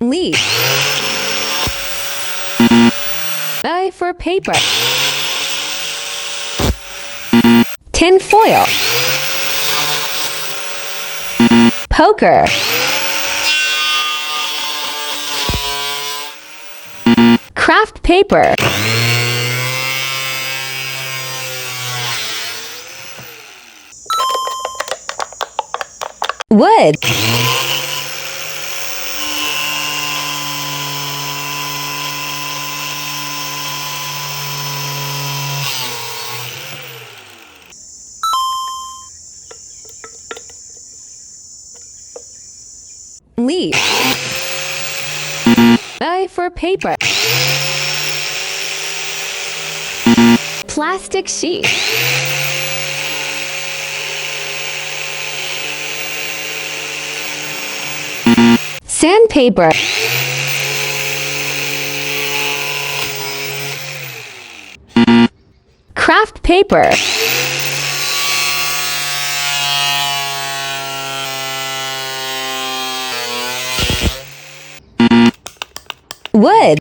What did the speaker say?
Leaf. I for paper. Tin foil. Poker. Craft paper. Wood. Leaf. I for paper. Plastic sheet. Sandpaper. Craft paper. Wood.